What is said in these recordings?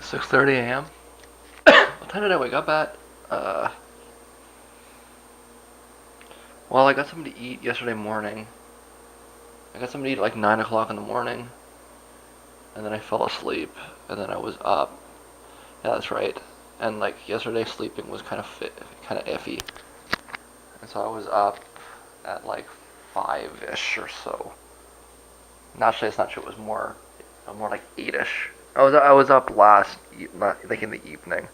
6:30 a.m. What time did I wake up at? Uh, well, I got something to eat yesterday morning. I got something to eat at like 9 o'clock in the morning, and then I fell asleep, and then I was up. Yeah, that's right. And like yesterday, sleeping was kind of iffy, and so I was up at like 5-ish or so. Actually, it's not true. It was more like 8-ish. I was up like in the evening.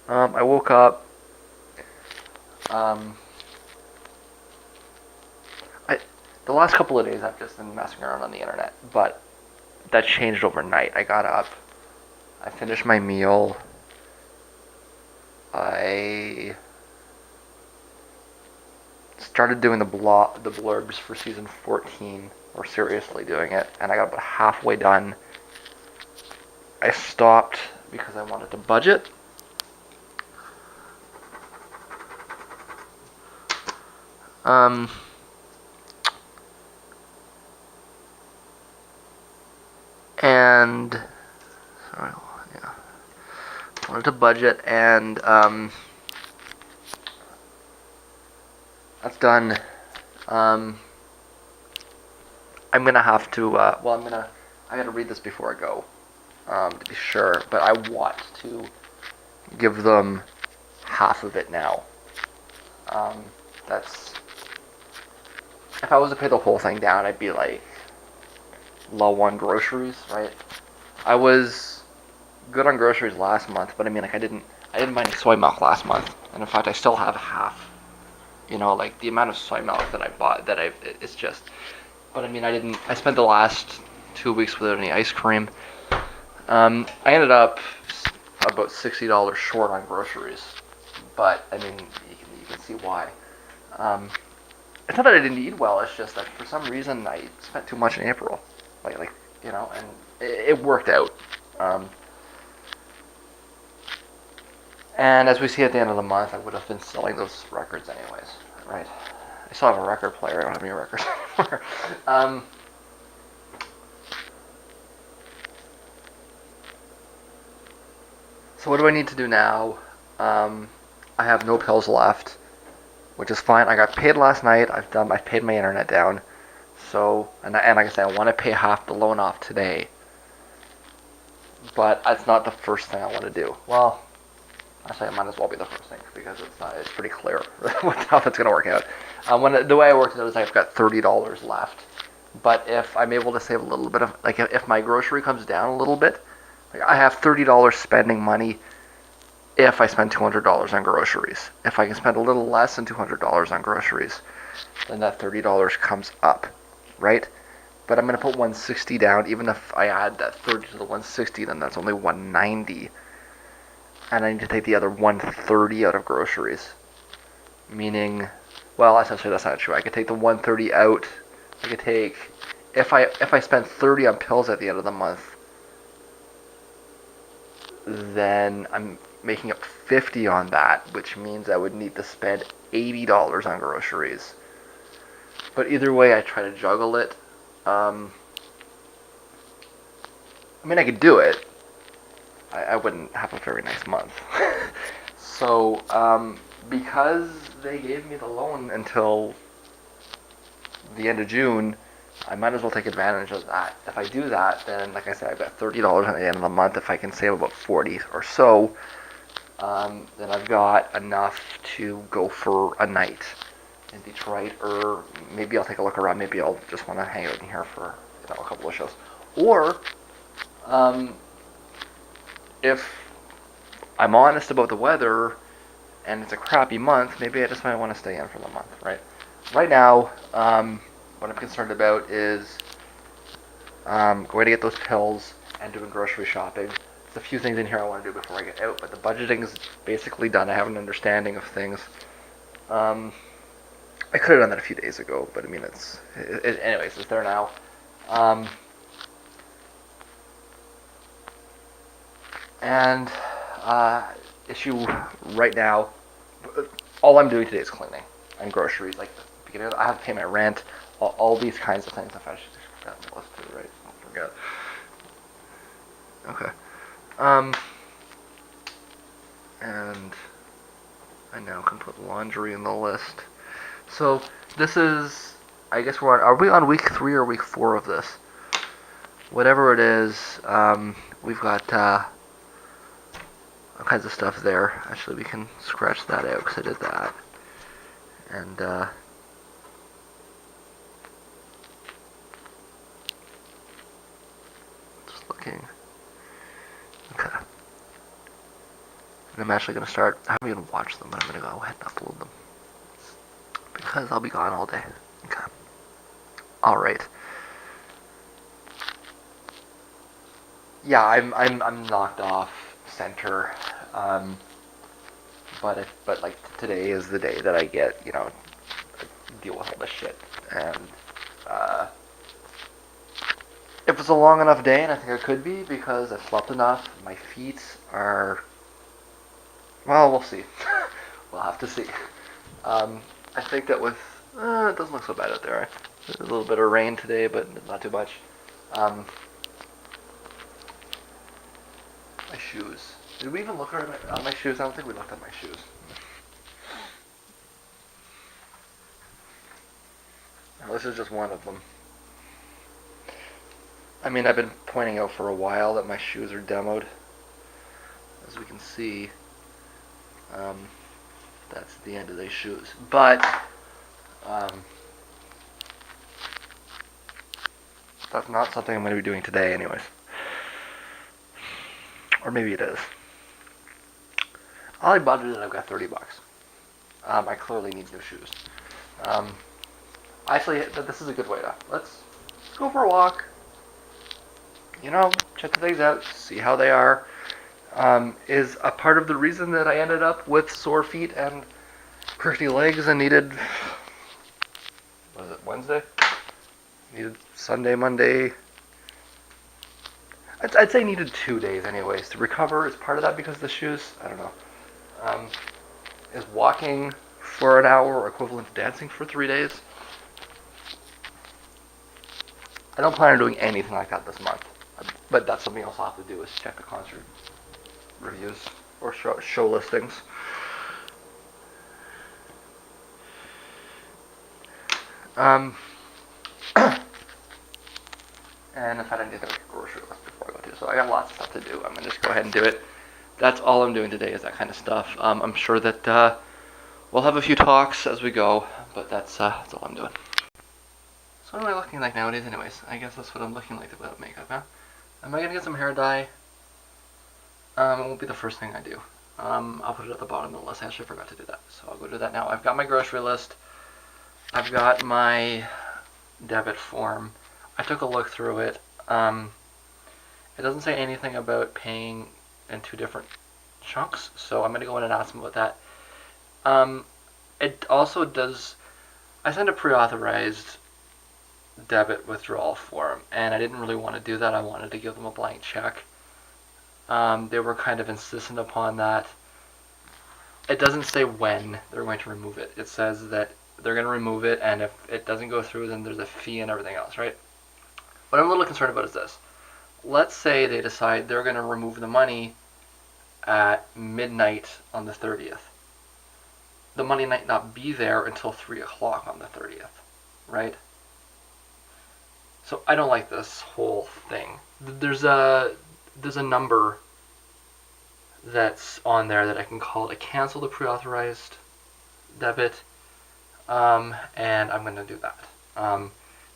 I woke up. Um, I the last couple of days I've just been messing around on the internet, but that changed overnight. I got up. I finished my meal. I started doing the blurbs for season 14, or seriously doing it, and I got about halfway done. I stopped because I wanted to budget. Um, and sorry, yeah, wanted to budget, and that's done. Um, I'm gonna have to. I gotta read this before I go, to be sure. But I want to give them half of it now. Um, that's if I was to pay the whole thing down, I'd be like low on groceries, right? I was good on groceries last month, but I mean, like I didn't buy any soy milk last month, and in fact, I still have half. Like the amount of soy milk that I bought, it's just. But I mean, I spent the last 2 weeks without any ice cream. I ended up about $60 short on groceries, but I mean, you can see why. Um, it's not that I didn't eat well. It's just that for some reason I spent too much in April, and it worked out. Um, and as we see at the end of the month, I would have been selling those records anyways, right? I still have a record player. I don't have any records anymore. So what do I need to do now? Um, I have no pills left, which is fine. I got paid last night. I paid my internet down. So and like I said, I want to pay half the loan off today. But that's not the first thing I want to do. Well, actually, it might as well be the first thing because it's pretty clear how that's going to work out. The way I worked it out is I've got $30 left. But if I'm able to save a little bit of like if my grocery comes down a little bit, like I have $30 spending money if I spend $200 on groceries. If I can spend a little less than $200 on groceries, then that $30 comes up, right? But I'm gonna put 160 down. Even if I add that 30 to the 160, then that's only 190, and I need to take the other 130 out of groceries. Meaning, well, essentially that's not true. I could take the 130 out. I could take if I spend 30 on pills at the end of the month, then I'm making up 50 on that, which means I would need to spend $80 on groceries. But either way, I try to juggle it. Um, I mean, I could do it. I wouldn't have a very nice month. So, because they gave me the loan until the end of June, I might as well take advantage of that. If I do that, then, like I said, I've got $30 at the end of the month. If I can save about 40 or so, then I've got enough to go for a night in Detroit, or maybe I'll take a look around. Maybe I'll just want to hang out in here for a couple of shows. Or um, if I'm honest about the weather and it's a crappy month, maybe I just might want to stay in for the month, right? Right now, what I'm concerned about is going to get those pills and doing grocery shopping. There's a few things in here I want to do before I get out, but the budgeting is basically done. I have an understanding of things. Um, I could have done that a few days ago, but I mean, anyways, it's there now. Um, and issue right now, all I'm doing today is cleaning and groceries. Like, I have to pay my rent, all these kinds of things. If I should forget my list too, right? I forget. Okay. Um, and I now can put laundry in the list. So this is, I guess are we on week 3 or week 4 of this? Whatever it is, we've got all kinds of stuff there. Actually, we can scratch that out because I did that. And just looking. Okay. And I'm actually going to start, I haven't even watched them, but I'm going to go ahead and upload them. Because I'll be gone all day. Okay. Alright. Yeah, I'm knocked off center. But like today is the day that I get, deal with all this shit. And if it's a long enough day, and I think it could be because I've slept enough, my feet are, well, we'll see. We'll have to see. I think that with, it doesn't look so bad out there. There's a little bit of rain today, but not too much. My shoes. Did we even look at my shoes? I don't think we looked at my shoes. No, this is just one of them. I mean, I've been pointing out for a while that my shoes are demoed. As we can see, that's the end of these shoes. But, that's not something I'm going to be doing today anyways. Or maybe it is. I budgeted, I've got $30. I clearly need new shoes. Actually, this is a good way to, let's go for a walk. Check the things out, see how they are. Is a part of the reason that I ended up with sore feet and crickety legs and needed, was it Wednesday? Needed Sunday, Monday. I'd say needed 2 days anyways to recover. Is part of that because of the shoes? I don't know. Is walking for an hour equivalent to dancing for 3 days? I don't plan on doing anything like that this month, but that's something else I'll have to do is check the concert reviews or show listings. And if I didn't do the grocery list before I go to, so I got lots of stuff to do. I'm gonna just go ahead and do it. That's all I'm doing today is that kind of stuff. I'm sure that we'll have a few talks as we go, but that's all I'm doing. So what am I looking like nowadays anyways? I guess that's what I'm looking like without makeup, huh? Am I gonna get some hair dye? It won't be the first thing I do. I'll put it at the bottom of the list. I actually forgot to do that, so I'll go do that now. I've got my grocery list. I've got my debit form. I took a look through it. It doesn't say anything about paying in 2 different chunks, so I'm going to go in and ask them about that. It also does, I sent a pre-authorized debit withdrawal form, and I didn't really want to do that. I wanted to give them a blank check. They were kind of insistent upon that. It doesn't say when they're going to remove it. It says that they're going to remove it, and if it doesn't go through, then there's a fee and everything else, right? What I'm a little concerned about is this. Let's say they decide they're going to remove the money at midnight on the 30th. The money might not be there until 3 o'clock on the 30th, right? So I don't like this whole thing. There's a number that's on there that I can call to cancel the pre-authorized debit, and I'm going to do that.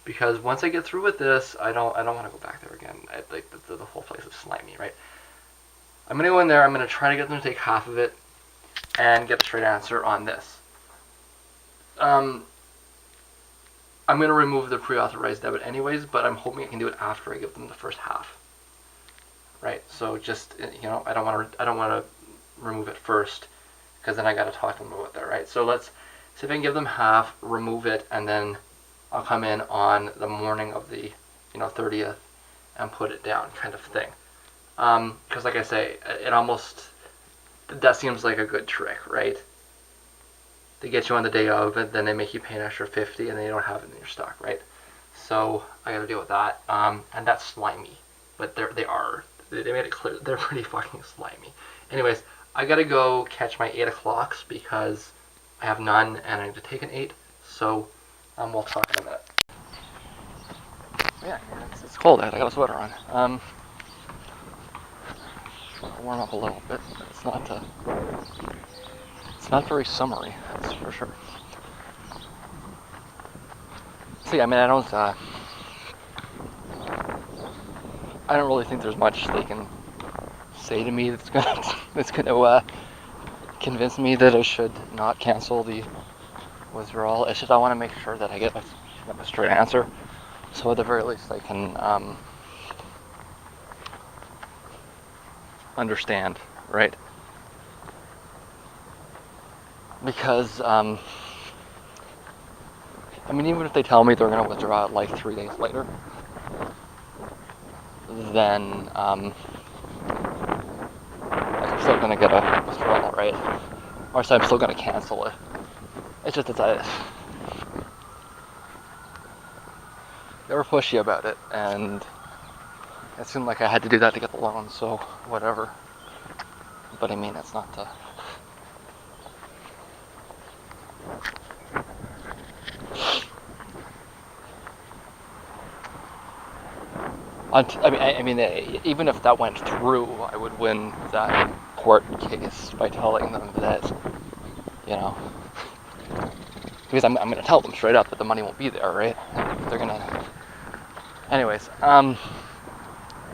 Because once I get through with this, I don't want to go back there again. The whole place is slimy, right? I'm going to go in there, I'm going to try to get them to take half of it and get a straight answer on this. I'm going to remove the pre-authorized debit anyways, but I'm hoping I can do it after I give them the first half. Right? So just, I don't want to remove it first, because then I got to talk to them about that, right? So let's see if I can give them half, remove it, and then I'll come in on the morning of the 30th and put it down, kind of thing. Because like I say, that seems like a good trick, right? They get you on the day of, and then they make you pay an extra $50, and then you don't have it in your stock, right? So I got to deal with that, and that's slimy. But it They made it clear they're pretty fucking slimy. Anyways, I gotta go catch my 8 o'clocks because I have none and I need to take an 8. So we'll talk in a minute. Yeah, it's cold out. I got a sweater on. I'll warm up a little bit. But it's not very summery. That's for sure. See, I mean, I don't really think there's much they can say to me that's gonna convince me that I should not cancel the withdrawal. It's just I want to make sure that I get a straight answer, so at the very least I can understand, right? Because I mean, even if they tell me they're gonna withdraw it like 3 days later, then I'm still gonna get a withdrawal, right? Or so I'm still gonna cancel it. It's just that they were pushy about it, and it seemed like I had to do that to get the loan, so whatever. But I mean, it's not I mean, even if that went through, I would win that court case by telling them that, you know, because I'm going to tell them straight up that the money won't be there, right? And they're going to. Anyways, but I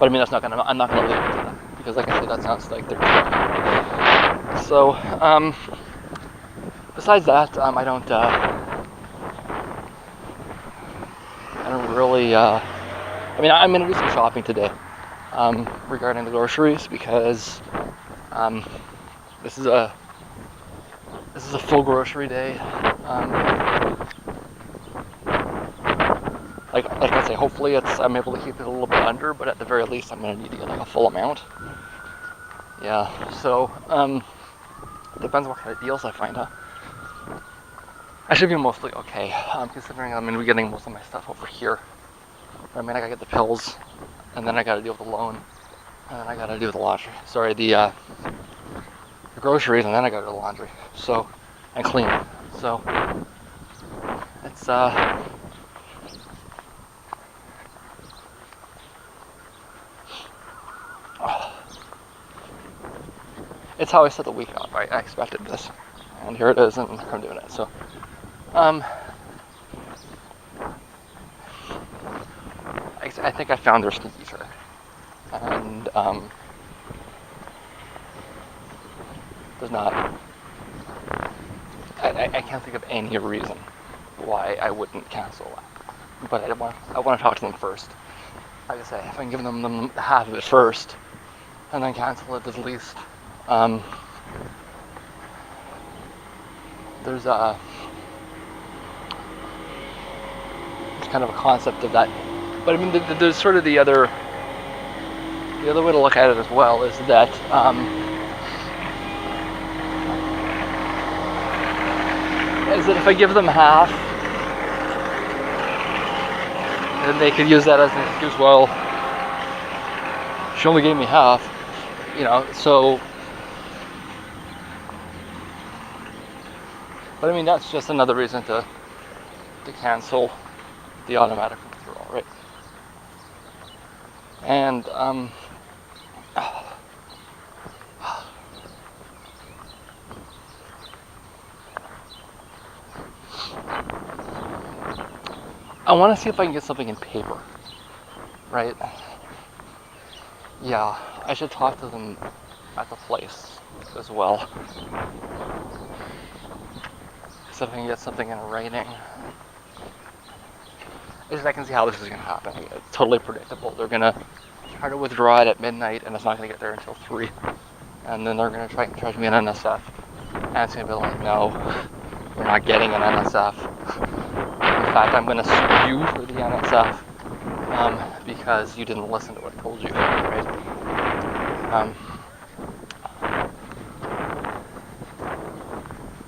mean, I'm not going to leave it to that, because like I said, that sounds like they're trying. So, besides that, I don't really. I mean, I'm going to do some shopping today regarding the groceries, because this is a full grocery day. Like I say, hopefully I'm able to keep it a little bit under, but at the very least I'm going to need to get like a full amount. Yeah, so depends what kind of deals I find, huh? I should be mostly okay, considering I'm going to be getting most of my stuff over here. I mean, I gotta get the pills, and then I gotta deal with the loan, and then I gotta do the laundry. Sorry, the groceries, and then I gotta do the laundry. So, and clean. So, it's it's how I set the week up. I expected this, and here it is, and I'm doing it. So, I think I found their sneaky trick, and there's not. I can't think of any reason why I wouldn't cancel that. But I want to talk to them first. Like I say, if I can give them half of it first, and then cancel it at least. There's kind of a concept of that. But I mean, there's sort of the other way to look at it as well is that if I give them half, then they could use that as an excuse. Well, she only gave me half, you know. So, but I mean, that's just another reason to cancel the automatic withdrawal, right? And I want to see if I can get something in paper, right? Yeah, I should talk to them at the place as well. So if I can get something in writing. I can see how this is going to happen. It's totally predictable. They're going to try to withdraw it at midnight, and it's not going to get there until 3. And then they're going to try and charge me an NSF. And it's going to be like, no, you're not getting an NSF. In fact, I'm going to sue you for the NSF because you didn't listen to what I told you, right?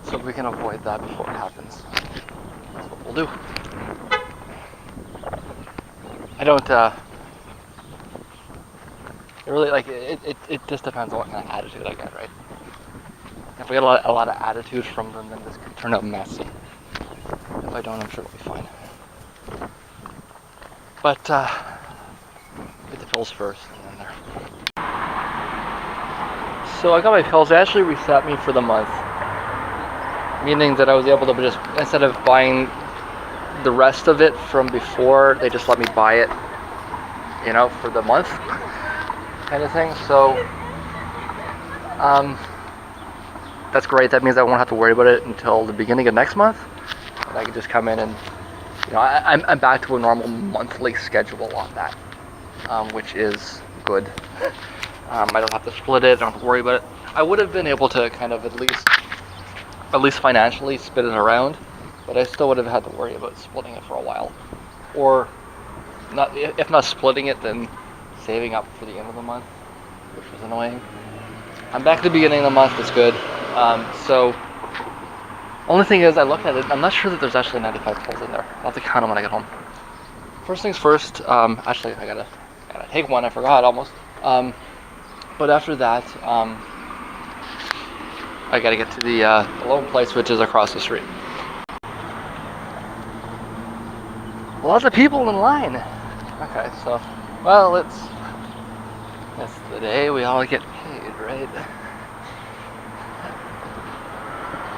So we can avoid that before it happens. That's what we'll do. I don't, It really, like, it just depends on what kind of attitude I get, right? If I get a lot of attitude from them, then this could turn out messy. If I don't, I'm sure it'll be fine. But, get the pills first, and then there. So I got my pills. They actually reset me for the month. Meaning that I was able to just, instead of buying the rest of it from before, they just let me buy it, for the month kind of thing. So, that's great. That means I won't have to worry about it until the beginning of next month. And I can just come in and, I'm back to a normal monthly schedule on that, which is good. I don't have to split it. I don't have to worry about it. I would have been able to kind of at least financially split it around, but I still would have had to worry about splitting it for a while, or not. If not splitting it, then saving up for the end of the month, which was annoying. I'm back at the beginning of the month. It's good. So only thing is, I looked at it. I'm not sure that there's actually 95 pills in there. I'll have to count them when I get home. First things first. Actually, I gotta take one. I forgot almost. But after that, I gotta get to the loan place, which is across the street. Lots of people in line. Okay, so, well, it's the day we all get paid, right?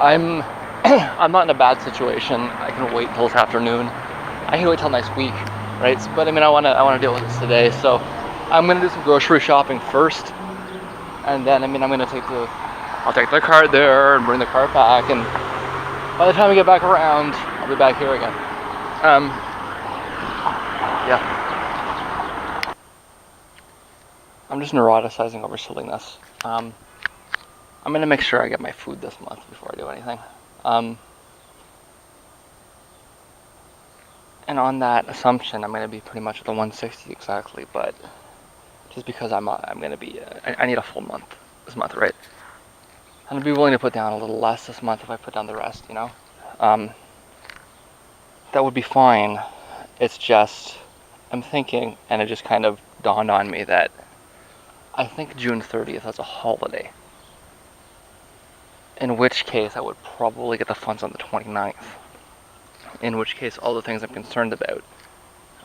I'm not in a bad situation. I can wait till this afternoon. I can wait till next week, right? But I mean, I wanna deal with this today. So I'm gonna do some grocery shopping first, and then I'll take the card there and bring the card back, and by the time we get back around, I'll be back here again. Yeah. I'm just neuroticizing over silliness. I'm gonna make sure I get my food this month before I do anything. And on that assumption, I'm gonna be pretty much at the 160 exactly, but just because I'm gonna be, I need a full month this month, right? I'm gonna be willing to put down a little less this month if I put down the rest, that would be fine. It's just, I'm thinking, and it just kind of dawned on me that I think June 30th is a holiday. In which case, I would probably get the funds on the 29th. In which case, all the things I'm concerned about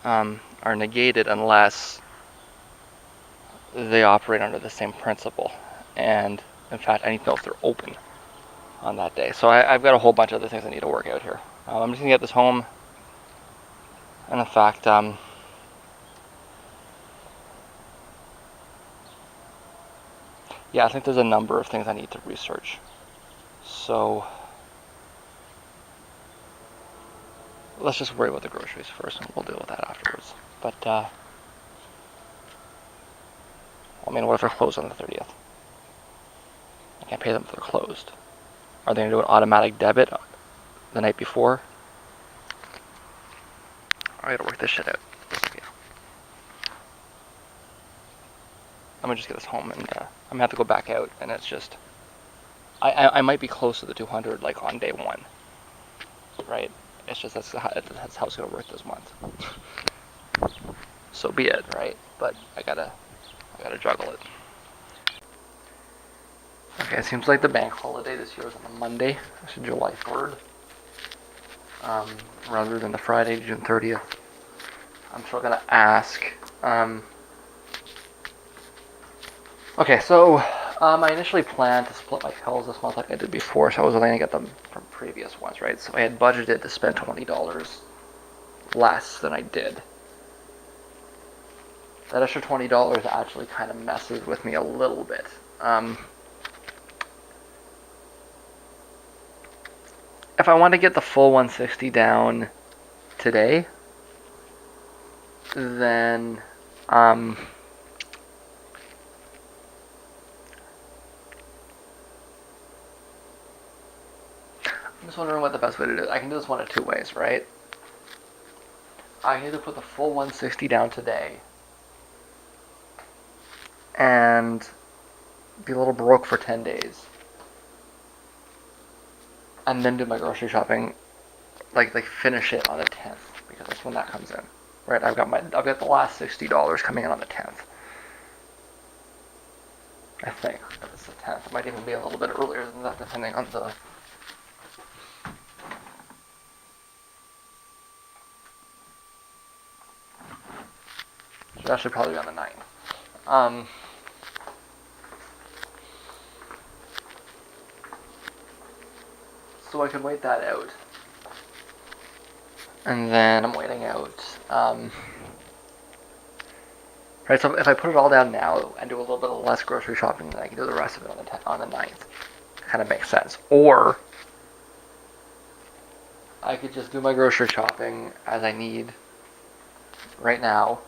are negated unless they operate under the same principle. And in fact, I need to know if they're open on that day. So I've got a whole bunch of other things I need to work out here. I'm just gonna get this home. And in fact, yeah, I think there's a number of things I need to research. So let's just worry about the groceries first, and we'll deal with that afterwards. But I mean, what if they're closed on the 30th? I can't pay them if they're closed. Are they gonna do an automatic debit the night before? I gotta work this shit out. Yeah. I'm gonna just get this home, and I'm gonna have to go back out, and it's just, I might be close to the 200 like on day one, right? It's just that's how it's gonna work this month. So be it, right? But I gotta juggle it. Okay, it seems like the bank holiday this year is on a Monday. It's July 3rd, rather than the Friday, June 30th. I'm still gonna ask. Okay, so I initially planned to split my pills this month like I did before, so I was only gonna get them from previous ones, right? So I had budgeted to spend $20 less than I did. That extra $20 actually kind of messes with me a little bit. If I want to get the full 160 down today, then I'm just wondering what the best way to do it. I can do this one of two ways, right? I can either put the full 160 down today and be a little broke for 10 days, and then do my grocery shopping, like finish it on the 10th, because that's when that comes in, right? I've got the last $60 coming in on the 10th. I think it's the 10th. It might even be a little bit earlier than that, depending on the. Should actually probably be on the 9th. So I can wait that out. And then I'm waiting out. Right, so if I put it all down now and do a little bit less grocery shopping, then I can do the rest of it on the 9th. Kind of makes sense. Or I could just do my grocery shopping as I need right now,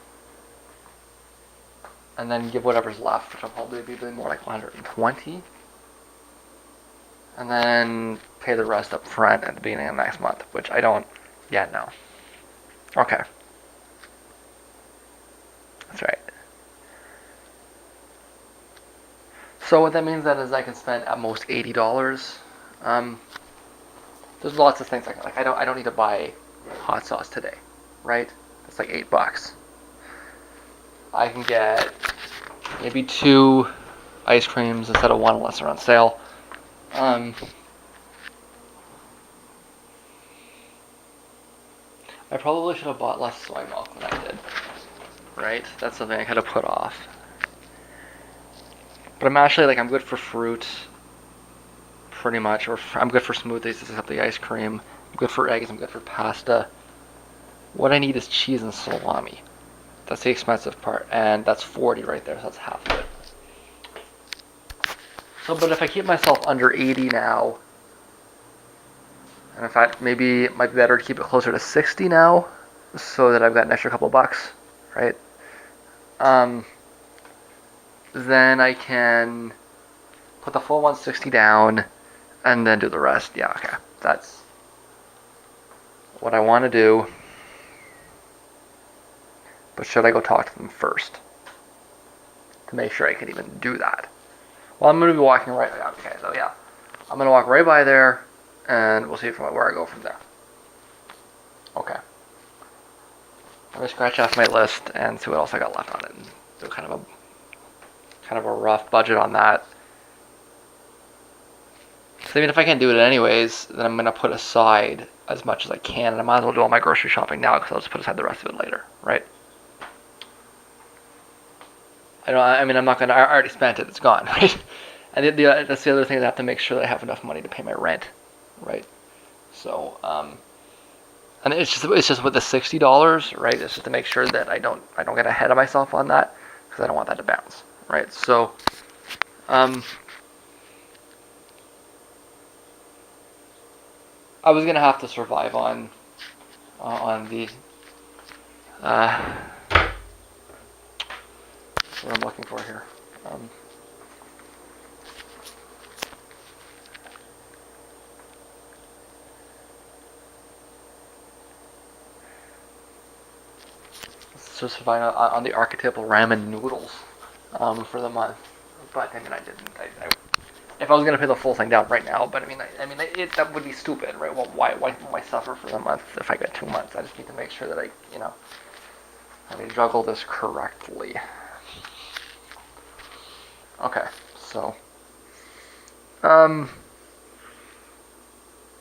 and then give whatever's left, which will probably be more like 120, and then pay the rest up front at the beginning of next month, which I don't yet know. Okay. That's right. So what that means then is I can spend at most $80. There's lots of things like I don't need to buy hot sauce today, right? It's like $8. I can get maybe 2 ice creams instead of 1 unless they're on sale. I probably should have bought less soy milk than I did, right? That's something I could have put off. But I'm actually I'm good for fruit, pretty much, or I'm good for smoothies except the ice cream. I'm good for eggs. I'm good for pasta. What I need is cheese and salami. That's the expensive part, and that's 40 right there, so that's half of it. So, but if I keep myself under 80 now, and in fact, maybe it might be better to keep it closer to 60 now, so that I've got an extra couple bucks, right? Then I can put the full 160 down, and then do the rest. Yeah, okay, that's what I want to do. But should I go talk to them first to make sure I can even do that? Well, I'm going to be walking right. Okay, so yeah, I'm going to walk right by there, and we'll see from where I go from there. Okay. I'm going to scratch off my list and see what else I got left on it, and do kind of a rough budget on that. So even if I can't do it anyways, then I'm going to put aside as much as I can, and I might as well do all my grocery shopping now because I'll just put aside the rest of it later, right? I'm not going to, I already spent it, it's gone, right? And that's the other thing, is I have to make sure that I have enough money to pay my rent, right? So, and it's just with the $60, right? It's just to make sure that I don't get ahead of myself on that, because I don't want that to bounce, right? So, I was gonna have to survive on the what I'm looking for here. So survive on the archetypal ramen noodles for the month. But I mean, I didn't. If I was gonna pay the full thing down right now, but that would be stupid, right? Well, why suffer for the month if I get 2 months? I just need to make sure that I juggle this correctly. Okay, so,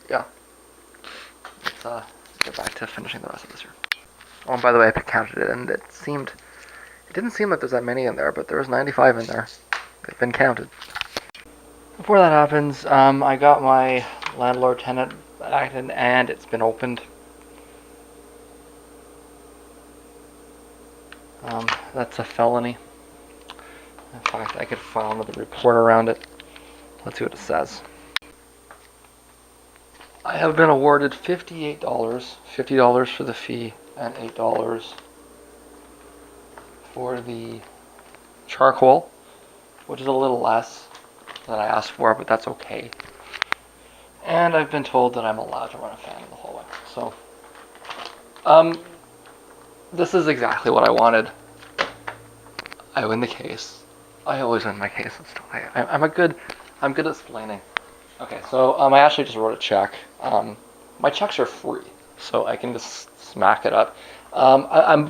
yeah, let's get back to finishing the rest of this here. Oh, and by the way, I counted it, and it didn't seem like there's that many in there, but there was 95 in there. They've been counted. Before that happens, I got my landlord-tenant act, and it's been opened. That's a felony. In fact, I could file another report around it. Let's see what it says. I have been awarded $58, $50 for the fee, and $8 for the charcoal, which is a little less than I asked for, but that's okay. And I've been told that I'm allowed to run a fan in the hallway. So, this is exactly what I wanted. I win the case. I always win my cases. I'm good at explaining. Okay, so I actually just wrote a check. My checks are free, so I can just smack it up. I'm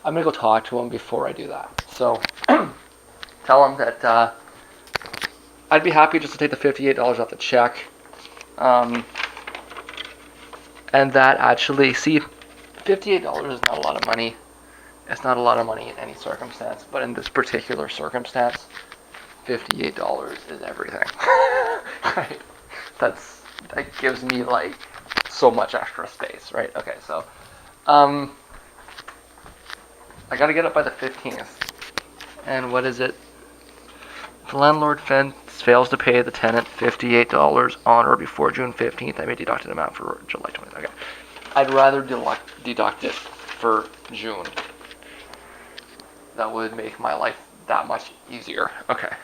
gonna go talk to him before I do that. So tell them that I'd be happy just to take the $58 off the check. And that actually, see, $58 is not a lot of money. It's not a lot of money in any circumstance, but in this particular circumstance, $58 is everything. Right? That gives me like so much extra space, right? Okay, so I gotta get up by the 15th. And what is it? If the landlord fails to pay the tenant $58 on or before June 15th, I may deduct an amount for July 20th. Okay. I'd rather deduct it for June. That would make my life that much easier. Okay.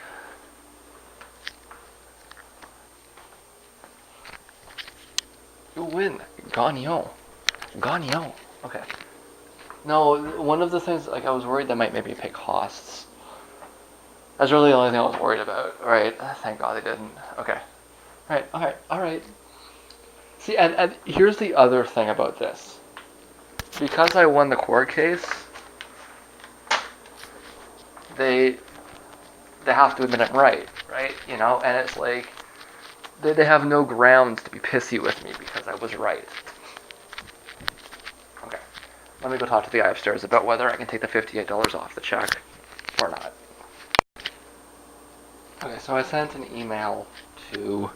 You win. Gagnon. Okay. No, one of the things, like, I was worried that might maybe pay costs. That's really the only thing I was worried about, right? Thank God they didn't. Okay. Alright. See, and here's the other thing about this. Because I won the court case, they have to admit I'm right? You know, and it's like, they have no grounds to be pissy with me because I was right. Okay. Let me go talk to the guy upstairs about whether I can take the $58 off the check or not. Okay, so I sent an email to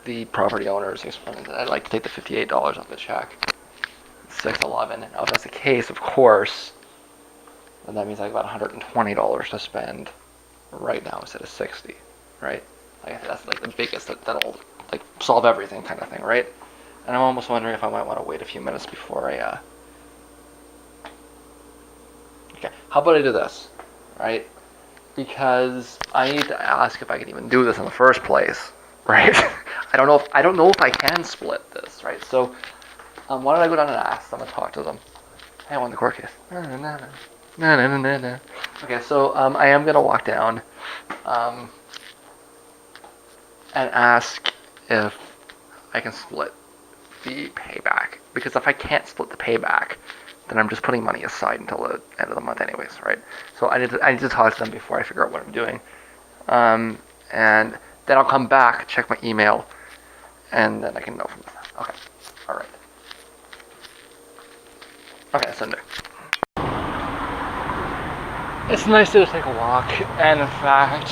the property owners explaining that I'd like to take the $58 off the check. 6/11. Now, if that's the case, of course, then that means I have about $120 to spend right now instead of $60, right? Like, that's like the biggest that'll like solve everything kind of thing, right? And I'm almost wondering if I might want to wait a few minutes before I Okay, how about I do this, right? Because I need to ask if I can even do this in the first place, right? I don't know if I can split this, right? So, why don't I go down and ask them and talk to them? Hey, I won the court case. No. Okay, so I am gonna walk down, and ask if I can split the payback. Because if I can't split the payback, then I'm just putting money aside until the end of the month anyways, right? So I need to talk to them before I figure out what I'm doing. And then I'll come back, check my email, and then I can know from there. Okay. Alright. Okay, Sunday. It's nice to take a walk, and in fact,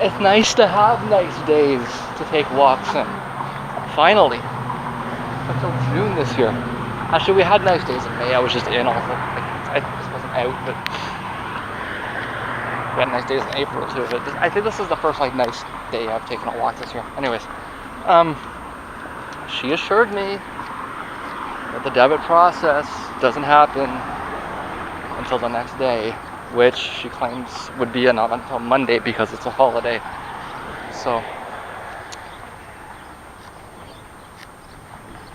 it's nice to have nice days to take walks in. Finally. Until June this year. Actually, we had nice days in May. I was just in all the, I just wasn't out, but we had nice days in April too. But I think this is the first like nice day I've taken a walk this year. Anyways, she assured me that the debit process doesn't happen until the next day, which she claims would be not until Monday because it's a holiday. So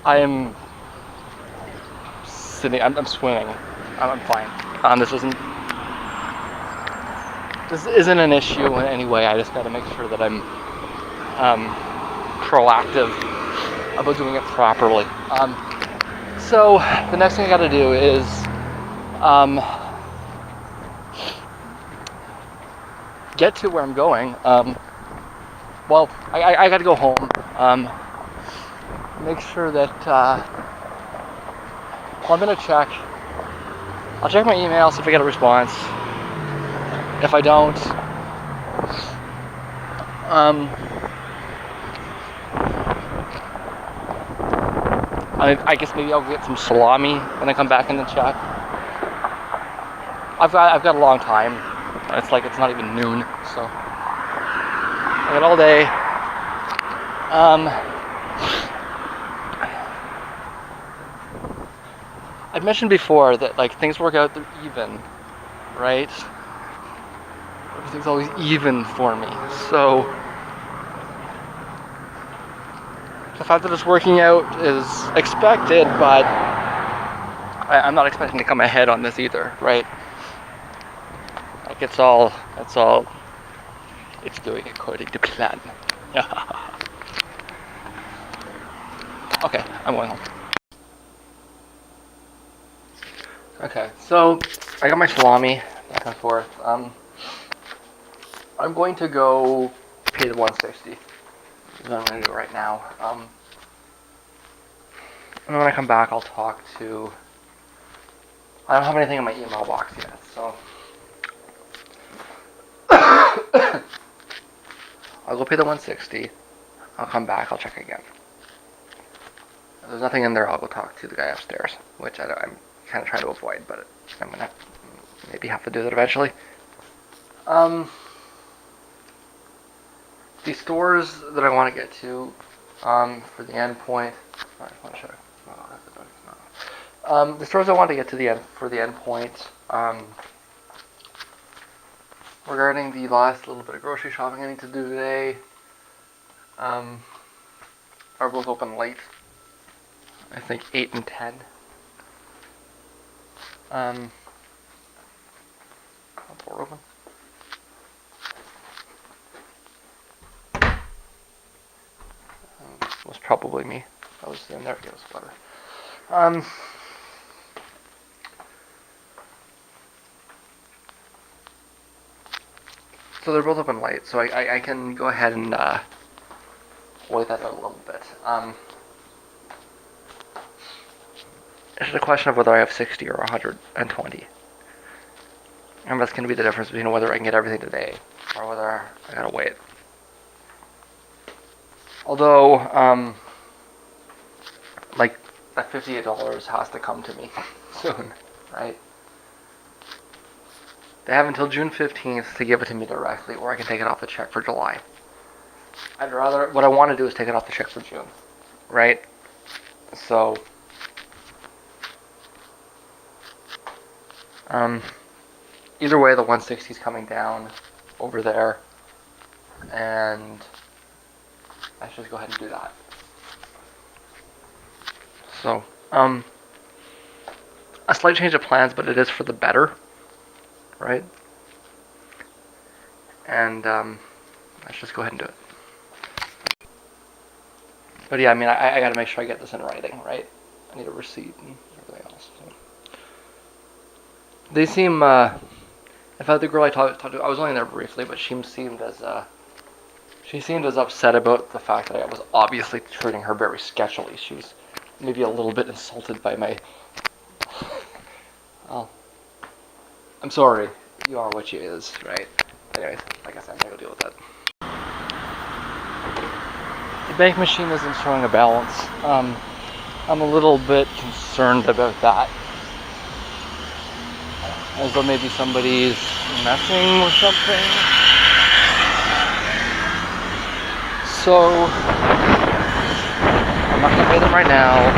I'm sitting. I'm swimming. I'm fine. This isn't an issue in any way. I just got to make sure that I'm proactive about doing it properly. So the next thing I got to do is get to where I'm going. Well, I got to go home. Make sure that I'm gonna check. I'll check my email, see if I get a response. If I don't, I guess maybe I'll get some salami when I come back in the chat. I've got a long time. It's not even noon, so I got all day. I've mentioned before that like things work out, they're even, right? Everything's always even for me. So the fact that it's working out is expected, but I'm not expecting to come ahead on this either, right? Like it's going according to plan. Okay, I'm going home. Okay, so I got my salami back and forth. I'm going to go pay the 160. That's what I'm going to do right now. And then when I come back, I'll talk to. I don't have anything in my email box yet, so I'll go pay the 160. I'll come back. I'll check again. If there's nothing in there, I'll go talk to the guy upstairs, which I'm kind of trying to avoid, but I'm gonna maybe have to do that eventually. The stores that I want to get to, for the endpoint. Sorry, I want to show you. The stores I want to get to the end for the endpoint. Regarding the last little bit of grocery shopping I need to do today, are both open late. I think 8 and 10. Door open. Was probably me. I was in there. It was better. So they're both open late, so I can go ahead and wait that out a little bit. It's a question of whether I have 60 or 120. And that's going to be the difference between whether I can get everything today or whether I gotta wait. Although, like, that $58 has to come to me soon, right? They have until June 15th to give it to me directly, or I can take it off the check for July. What I want to do is take it off the check for June, right? So, either way, the 160 is coming down over there, and I should just go ahead and do that. So, a slight change of plans, but it is for the better, right? And let's just go ahead and do it. But yeah, I mean, I got to make sure I get this in writing, right? I need a receipt and everything else. So. They seem, in fact, the girl I talked to, I was only there briefly, but she seemed as upset about the fact that I was obviously treating her very sketchily. She was maybe a little bit insulted by my. Well, I'm sorry. You are what you is, right? Anyways, like I said, I'm gonna go deal with that. The bank machine isn't showing a balance. I'm a little bit concerned about that. As though maybe somebody's messing with something. So, I'm not gonna pay them right now.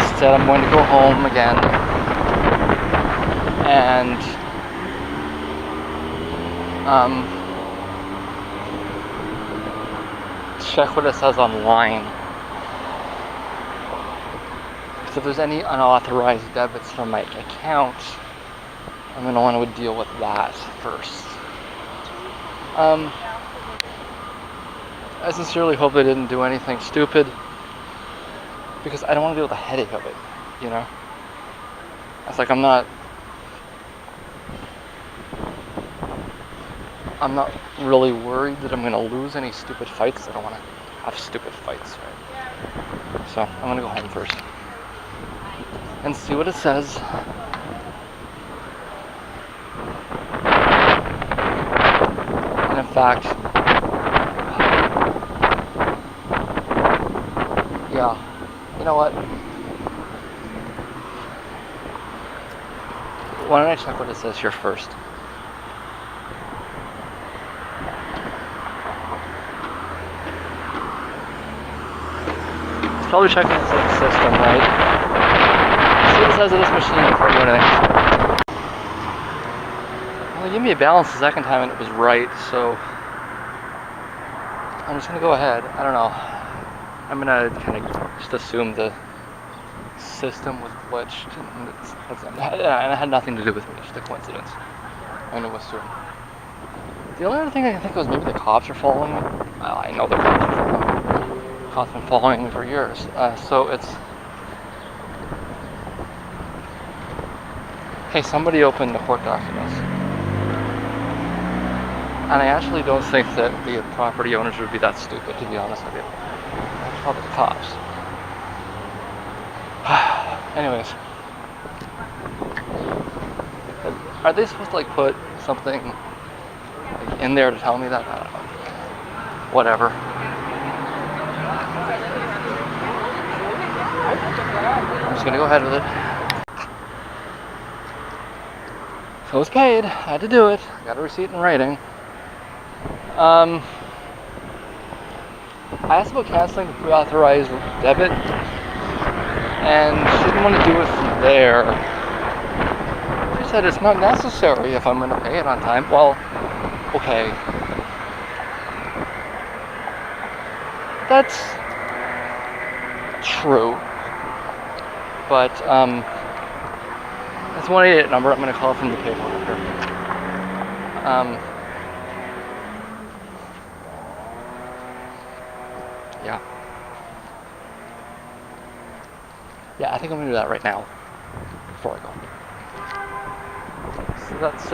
Instead, I'm going to go home again and check what it says online. Because if there's any unauthorized debits from my account, I'm going to want to deal with that first. I sincerely hope they didn't do anything stupid, because I don't want to deal with the headache of it, you know? It's like I'm not really worried that I'm going to lose any stupid fights. I don't want to have stupid fights, right? So I'm going to go home first and see what it says. And in fact, yeah, you know what? Why don't I check what it says here first? It's probably checking its system, right? See what it says of this machine before I do anything. Well, they gave me a balance the second time and it was right, so I'm just gonna go ahead. I don't know. I'm gonna kind of just assume the system was glitched, and it had nothing to do with me. It's just a coincidence. I'm gonna assume. The only other thing I can think of is maybe the cops are following me. Well, I know the cops are following me. The cops have been following me for years. So it's. Hey, somebody opened the court documents. And I actually don't think that the property owners would be that stupid, to be honest with you. That's probably the cops. Anyways. Are they supposed to like put something like, in there to tell me that? I don't know. Whatever. I'm just gonna go ahead with it. So it's paid. I had to do it. I got a receipt in writing. I asked about canceling the pre-authorized debit, and she didn't want to do it from there. She said it's not necessary if I'm going to pay it on time. Well, okay. That's true. But, it's 188 number. I'm going to call from the payphone here. Yeah. Yeah, I think I'm going to do that right now. Before I go. So that's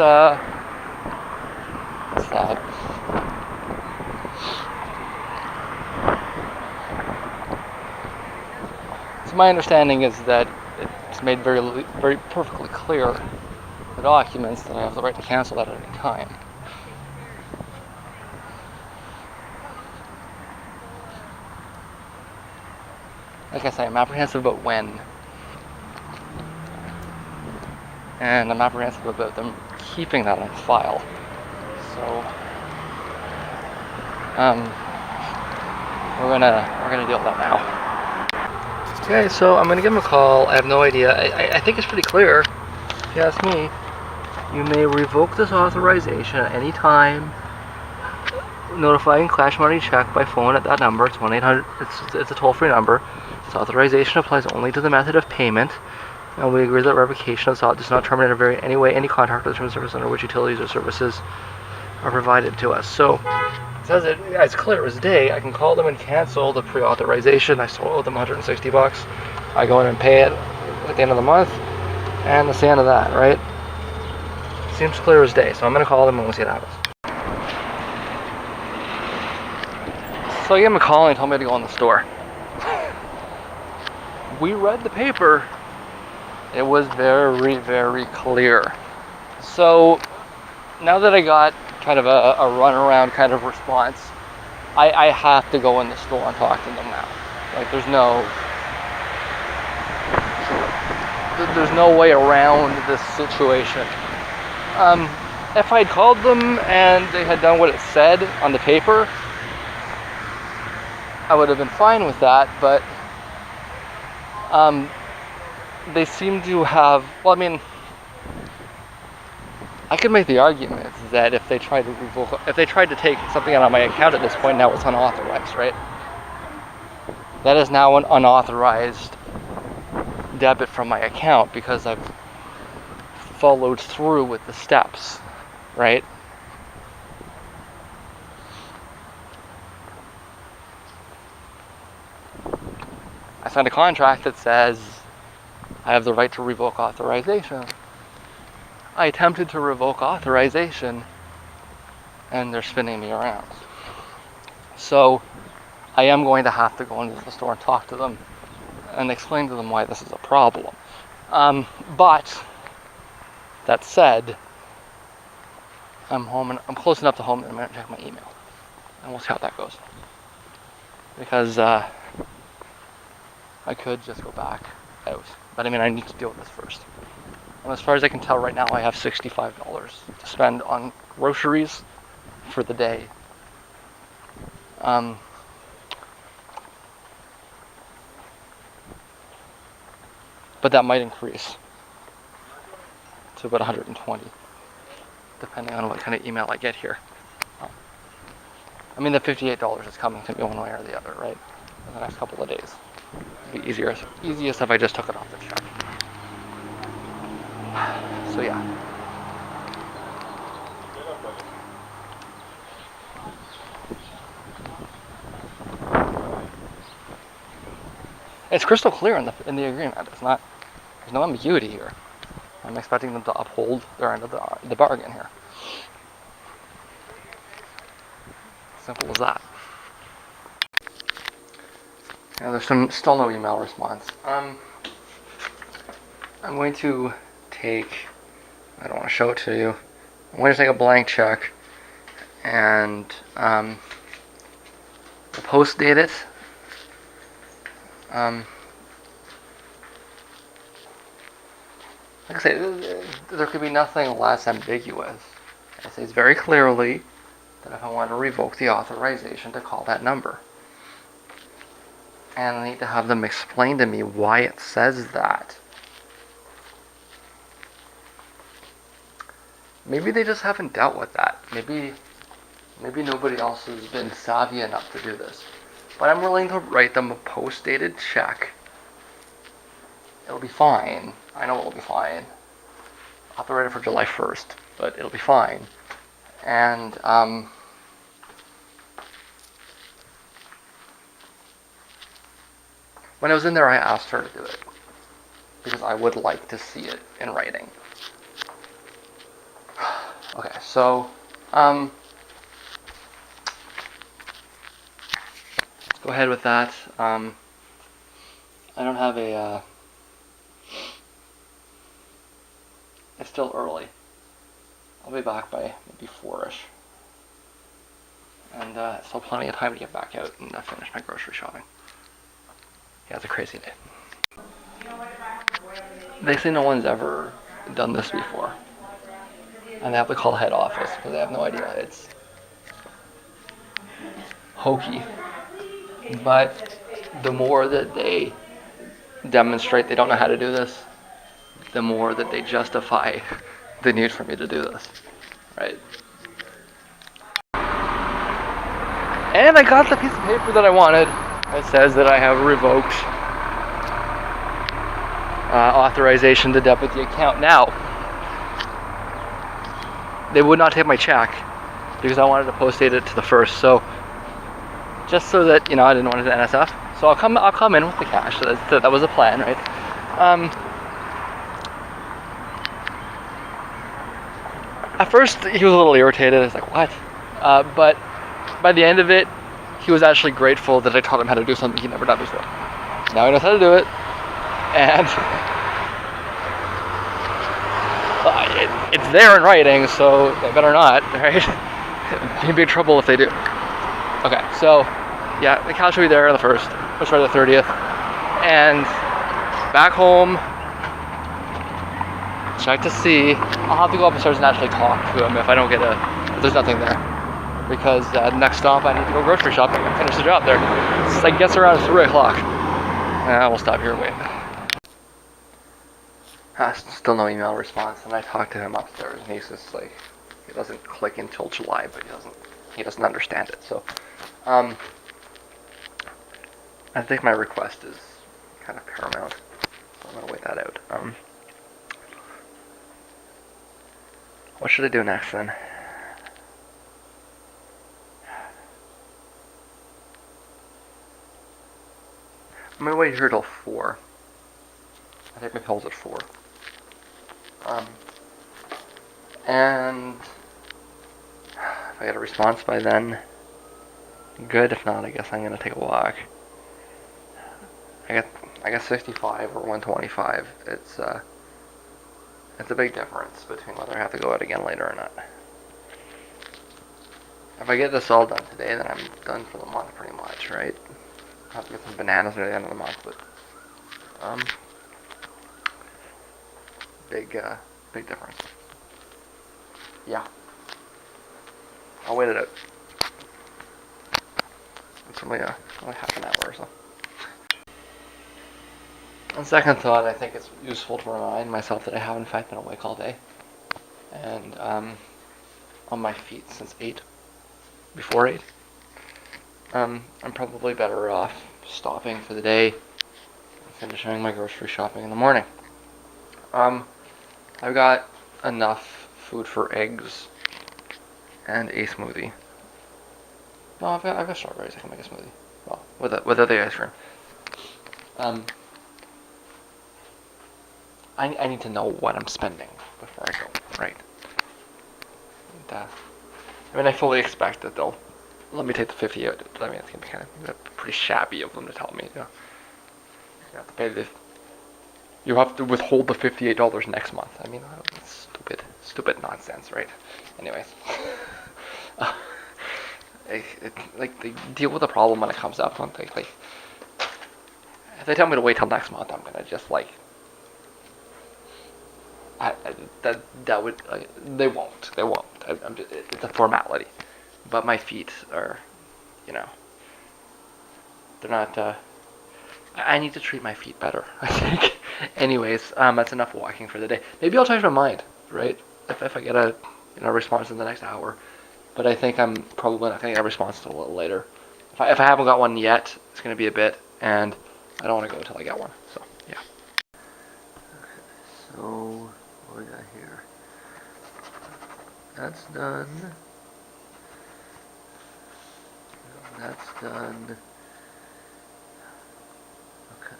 that. So my understanding is that it's made very perfectly clear the documents that I have the right to cancel that at any time. Like I say, I'm apprehensive about when. And I'm apprehensive about them keeping that on file. So we're gonna deal with that now. Okay, so I'm gonna give him a call. I have no idea. I think it's pretty clear. If you ask me, you may revoke this authorization at any time. Notifying Cash Money Check by phone at that number. It's 1-800. It's a toll-free number. This authorization applies only to the method of payment. And we agree that revocation of SOT does not terminate in any way any contract with the service under which utilities or services are provided to us. So it says it as clear as day. I can call them and cancel the pre-authorization. I still owe them $160. I go in and pay it at the end of the month, and that's the end of that, right? Seems clear as day. So I'm gonna call them and we'll see what happens. So I gave him a call and he told me to go in the store. We read the paper. It was very, very clear. So now that I got kind of a runaround kind of response, I have to go in the store and talk to them now. Like there's no way around this situation. If I'd called them and they had done what it said on the paper, I would have been fine with that, but they seem to have, well, I mean, I could make the argument that if they tried to take something out of my account at this point, now it's unauthorized, right? That is now an unauthorized debit from my account because I've followed through with the steps, right? I signed a contract that says I have the right to revoke authorization. I attempted to revoke authorization and they're spinning me around. So I am going to have to go into the store and talk to them and explain to them why this is a problem. But that said, I'm home and I'm close enough to home that I'm going to check my email and we'll see how that goes. Because I could just go back out. But I mean, I need to deal with this first. And as far as I can tell right now, I have $65 to spend on groceries for the day. But that might increase to about 120, depending on what kind of email I get here. I mean, the $58 is coming to me one way or the other, right? In the next couple of days. It'd be easiest if I just took it off the check. So yeah. It's crystal clear in the agreement. It's not. There's no ambiguity here. I'm expecting them to uphold their end of the bargain here. Simple as that. Yeah, there's still no email response. I'm going to take, I don't want to show it to you, I'm going to take a blank check and post date it. Like I say, there could be nothing less ambiguous. It says very clearly that if I want to revoke the authorization to call that number. And I need to have them explain to me why it says that. Maybe they just haven't dealt with that. Maybe nobody else has been savvy enough to do this. But I'm willing to write them a post-dated check. It'll be fine. I know it'll be fine. I'll have to write it for July 1st, but it'll be fine. And when I was in there, I asked her to do it because I would like to see it in writing. Okay, so let's go ahead with that. I don't have a. It's still early. I'll be back by maybe 4ish, and still plenty of time to get back out and finish my grocery shopping. Yeah, it's a crazy day. They say no one's ever done this before, and they have to call head office because they have no idea. It's hokey, but the more that they demonstrate they don't know how to do this, the more that they justify the need for me to do this, right? And I got the piece of paper that I wanted. It says that I have revoked authorization to debit the account. Now, they would not take my check because I wanted to post date it to the 1st. So, just so that I didn't want it to NSF. So I'll come in with the cash. So that was a plan, right? At first, he was a little irritated. I was like, what? But by the end of it, he was actually grateful that I taught him how to do something he'd never done before. Now he knows how to do it. And it's there in writing, so they better not, right? It'd be in trouble if they do. Okay, so, yeah, the cash will be there on the 1st. Let's try the 30th. And back home, check to see. I'll have to go upstairs and actually talk to him if there's nothing there. Because next stop, I need to go grocery shopping and finish the job there. It's, I guess, around 3 o'clock. We'll stop here and wait. Still no email response, and I talked to him upstairs, and he's just like, it doesn't click until July, but he doesn't understand it. So, I think my request is kind of paramount. So I'm gonna wait that out. What should I do next then? I'm gonna wait here till 4. I take my pills at 4. And if I get a response by then, good. If not, I guess I'm gonna take a walk. I got 65 or 125. It's a big difference between whether I have to go out again later or not. If I get this all done today, then I'm done for the month pretty much, right? I'll have to get some bananas near the end of the month, but big difference. Yeah. I'll wait it out. It's only half an hour or so. On second thought, I think it's useful to remind myself that I have in fact been awake all day. And on my feet since 8. Before 8. I'm probably better off stopping for the day and finishing my grocery shopping in the morning. I've got enough food for eggs and a smoothie. No, I've got strawberries. I can make a smoothie. Well, with the ice cream. I need to know what I'm spending before I go, right? And, I mean, I fully expect that they'll let me take the 50 out. I mean, it's gonna be kind of pretty shabby of them to tell me, you have to pay this. You have to withhold the $58 next month. I mean, stupid nonsense, right? Anyways, uh, like they deal with the problem when it comes up. Don't they? Like, if they tell me to wait till next month, I'm gonna just like, that would they won't. I'm just, it's a formality. But my feet are, you know, they're not. I need to treat my feet better, I think. Anyways, that's enough walking for the day. Maybe I'll change my mind, right? If I get a response in the next hour. But I think I'm probably not going to get a response until a little later. If I haven't got one yet, it's going to be a bit, and I don't want to go until I get one. So, yeah. So, what do we got here? That's done. That's done. Okay.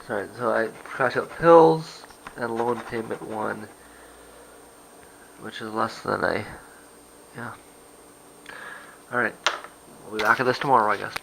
Sorry. So I crashed out pills and loan payment one, which is less than yeah. Alright. We'll be back at this tomorrow, I guess.